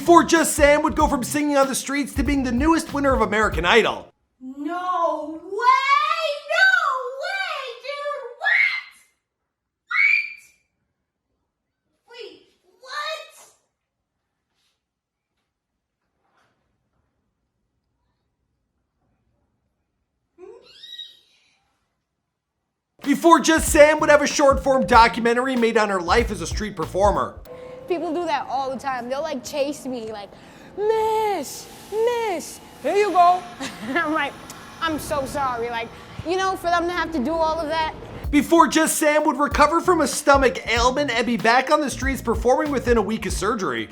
before Just Sam would go from singing on the streets to being the newest winner of American Idol. No way! No way, dude! What? Wait, what? Before Just Sam would have a short-form documentary made on her life as a street performer. People do that all the time. They'll like chase me like, Miss, here you go. I'm like, I'm so sorry. Like, you know, for them to have to do all of that. Before Just Sam would recover from a stomach ailment and be back on the streets performing within a week of surgery.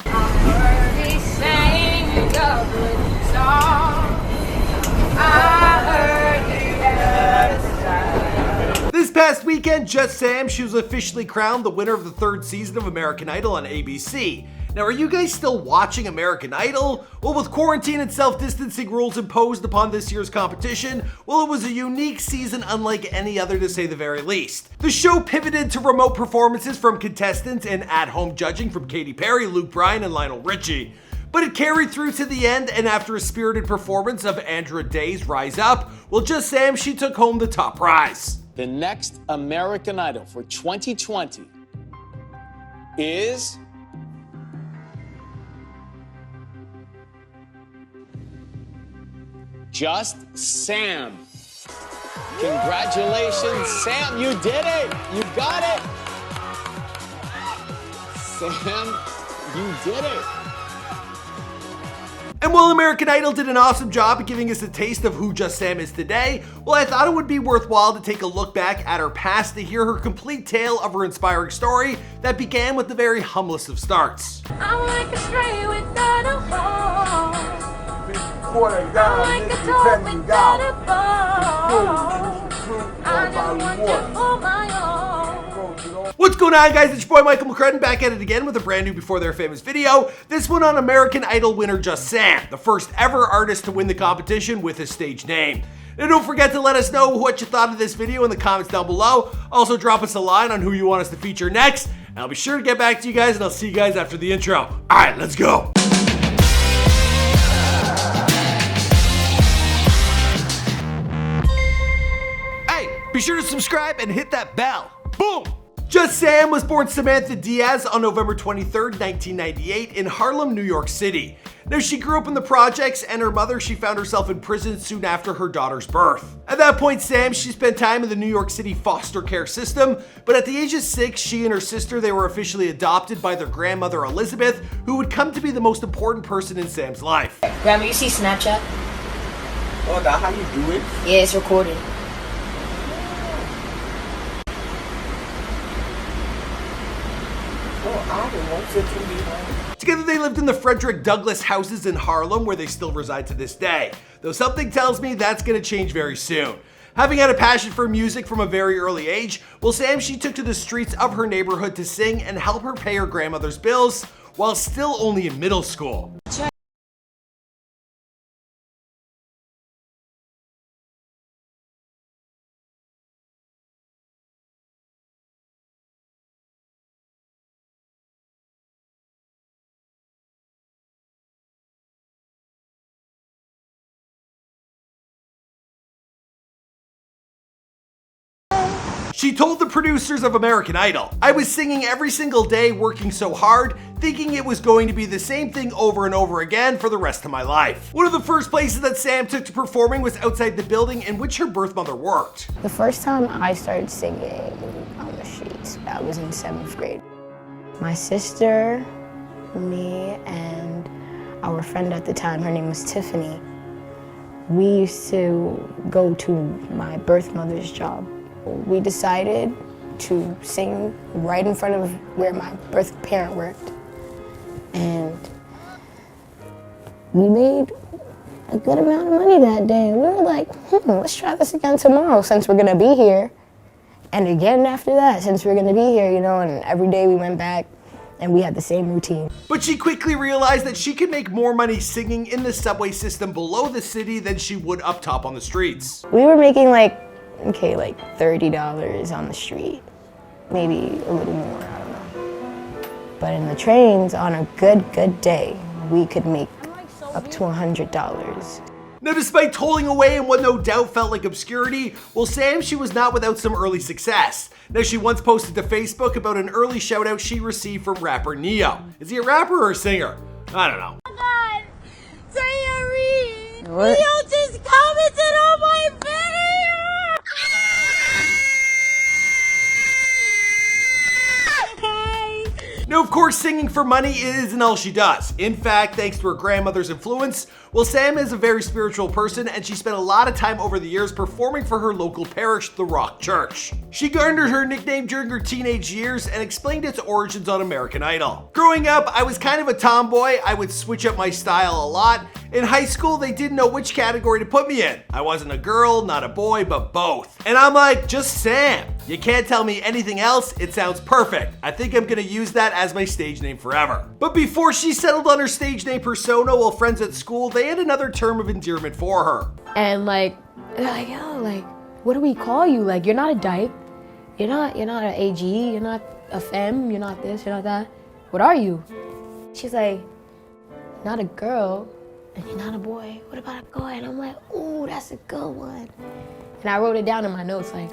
This past weekend, Just Sam, she was officially crowned the winner of the 3rd season of American Idol on ABC. Now, are you guys still watching American Idol? Well, with quarantine and self-distancing rules imposed upon this year's competition, well, it was a unique season unlike any other to say the very least. The show pivoted to remote performances from contestants and at-home judging from Katy Perry, Luke Bryan, and Lionel Richie. But it carried through to the end, and after a spirited performance of Andra Day's Rise Up, well, Just Sam, she took home the top prize. The next American Idol for 2020 is Just Sam. Congratulations, Sam, you did it. You got it. Sam, you did it. And while American Idol did an awesome job at giving us a taste of who Just Sam is today, well, I thought it would be worthwhile to take a look back at her past to hear her complete tale of her inspiring story that began with the very humblest of starts. I'm like a stray without a home. I'm like a dog without a bone. I just want you for my own. What's going on, guys? It's your boy Michael McCrudden back at it again with a brand new Before They're Famous video. This one on American Idol winner Just Sam, the first ever artist to win the competition with a stage name. And don't forget to let us know what you thought of this video in the comments down below. Also drop us a line on who you want us to feature next. And I'll be sure to get back to you guys, and I'll see you guys after the intro. Alright, let's go. Be sure to subscribe and hit that bell. Boom! Just Sam was born Samantha Diaz on November 23rd, 1998 in Harlem, New York City. Now, she grew up in the projects, and her mother, she found herself in prison soon after her daughter's birth. At that point, Sam, she spent time in the New York City foster care system, but at the age of 6, she and her sister, they were officially adopted by their grandmother, Elizabeth, who would come to be the most important person in Sam's life. Grandma, you see Snapchat? Oh, that's how you do it? Yeah, it's recorded. Together they lived in the Frederick Douglass houses in Harlem, where they still reside to this day. Though something tells me that's gonna change very soon. Having had a passion for music from a very early age, well, Sam, she took to the streets of her neighborhood to sing and help her pay her grandmother's bills while still only in middle school. She told the producers of American Idol, "I was singing every single day, working so hard, thinking it was going to be the same thing over and over again for the rest of my life." One of the first places that Sam took to performing was outside the building in which her birth mother worked. The first time I started singing on the streets, I was in 7th grade. My sister, me, and our friend at the time, her name was Tiffany, we used to go to my birth mother's job. We decided to sing right in front of where my birth parent worked. And we made a good amount of money that day. We were like, let's try this again tomorrow since we're gonna be here. And again after that, since we're gonna be here, you know, and every day we went back and we had the same routine. But she quickly realized that she could make more money singing in the subway system below the city than she would up top on the streets. We were making like $30 on the street, maybe a little more, I don't know. But in the trains, on a good day, we could make up to $100. Now, despite toiling away in what no doubt felt like obscurity, well, Sam, she was not without some early success. Now, she once posted to Facebook about an early shout out she received from rapper Neo. Is he a rapper or a singer? I don't know. Oh my God, Tayari, What? Leo just commented on my video. Now, of course, singing for money isn't all she does. In fact, thanks to her grandmother's influence, well, Sam is a very spiritual person, and she spent a lot of time over the years performing for her local parish, the Rock Church. She garnered her nickname during her teenage years and explained its origins on American Idol. Growing up, I was kind of a tomboy. I would switch up my style a lot. In high school, they didn't know which category to put me in. I wasn't a girl, not a boy, but both. And I'm like, just Sam. You can't tell me anything else, it sounds perfect. I think I'm gonna use that as my stage name forever. But before she settled on her stage name persona, while friends at school, they had another term of endearment for her. And like, they're like, yo, like, what do we call you? Like, you're not a dyke. You're not an AG. You're not a femme. You're not this. You're not that. What are you? She's like, not a girl, and you're not a boy. What about a boy? And I'm like, ooh, that's a good one. And I wrote it down in my notes, like,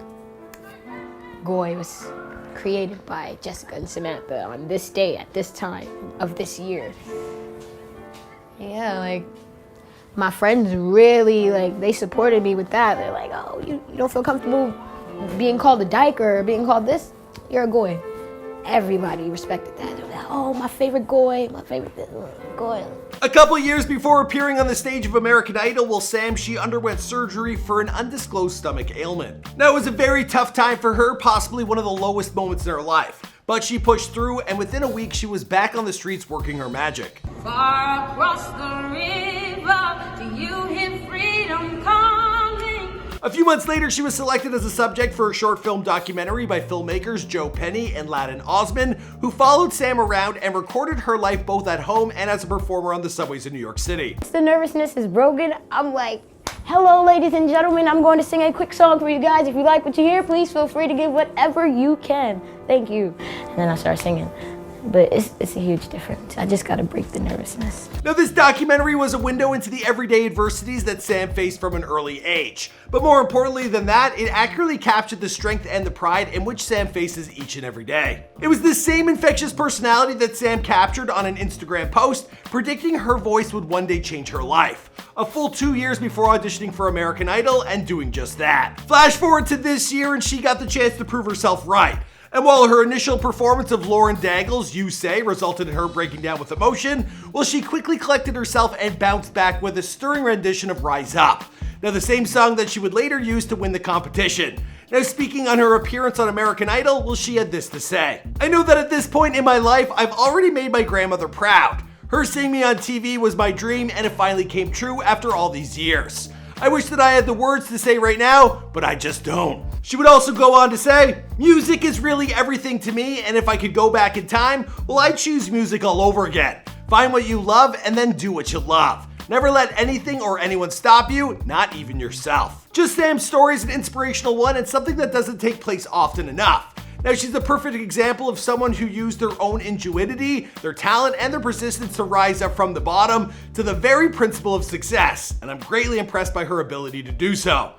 Goy was created by Jessica and Samantha on this day at this time of this year. Yeah, like, my friends really, like, they supported me with that. They're like, oh, you don't feel comfortable being called a dyke or being called this? You're a Goy. Everybody respected that. They were like, oh, my favorite Goy, my favorite this, Goy. A couple years before appearing on the stage of American Idol, well, Sam, she underwent surgery for an undisclosed stomach ailment. Now, it was a very tough time for her, possibly one of the lowest moments in her life. But she pushed through, and within a week, she was back on the streets working her magic. Far across the river, do you hear freedom calling? A few months later, she was selected as a subject for a short film documentary by filmmakers Joe Penny and Ladin Osman, who followed Sam around and recorded her life both at home and as a performer on the subways in New York City. The nervousness is broken. I'm like, hello, ladies and gentlemen. I'm going to sing a quick song for you guys. If you like what you hear, please feel free to give whatever you can. Thank you. And then I start singing. But it's a huge difference. I just gotta break the nervousness. Now, this documentary was a window into the everyday adversities that Sam faced from an early age. But more importantly than that, it accurately captured the strength and the pride in which Sam faces each and every day. It was this same infectious personality that Sam captured on an Instagram post, predicting her voice would one day change her life. A full 2 years before auditioning for American Idol and doing just that. Flash forward to this year and she got the chance to prove herself right. And while her initial performance of Lauren Daigle's You Say resulted in her breaking down with emotion, well, she quickly collected herself and bounced back with a stirring rendition of Rise Up. Now, the same song that she would later use to win the competition. Now, speaking on her appearance on American Idol, well, she had this to say. I know that at this point in my life, I've already made my grandmother proud. Her seeing me on TV was my dream, and it finally came true after all these years. I wish that I had the words to say right now, but I just don't. She would also go on to say, music is really everything to me, and if I could go back in time, well, I'd choose music all over again. Find what you love and then do what you love. Never let anything or anyone stop you, not even yourself. Just Sam's story is an inspirational one and something that doesn't take place often enough. Now, she's a perfect example of someone who used their own ingenuity, their talent, and their persistence to rise up from the bottom to the very principle of success, and I'm greatly impressed by her ability to do so.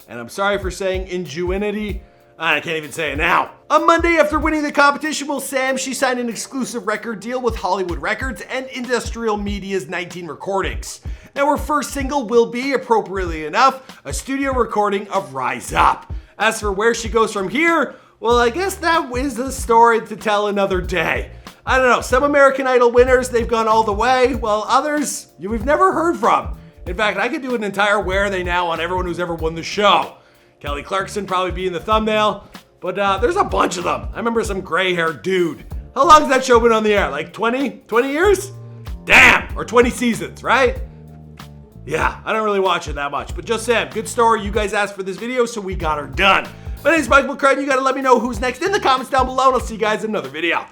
And I'm sorry for saying ingenuity, I can't even say it now. On Monday, after winning the competition, well, Sam, she signed an exclusive record deal with Hollywood Records and Industrial Media's 19 Recordings. Now, her first single will be, appropriately enough, a studio recording of Rise Up. As for where she goes from here, well, I guess that is a story to tell another day. I don't know, some American Idol winners, they've gone all the way, while others, we've never heard from. In fact, I could do an entire Where Are They Now on everyone who's ever won the show. Kelly Clarkson probably be in the thumbnail, but there's a bunch of them. I remember some gray-haired dude. How long has that show been on the air? Like 20 years? Damn, or 20 seasons, right? Yeah, I don't really watch it that much, but just Sam, good story. You guys asked for this video, so we got her done. My name's Michael McCrudden. You gotta let me know who's next in the comments down below, and I'll see you guys in another video.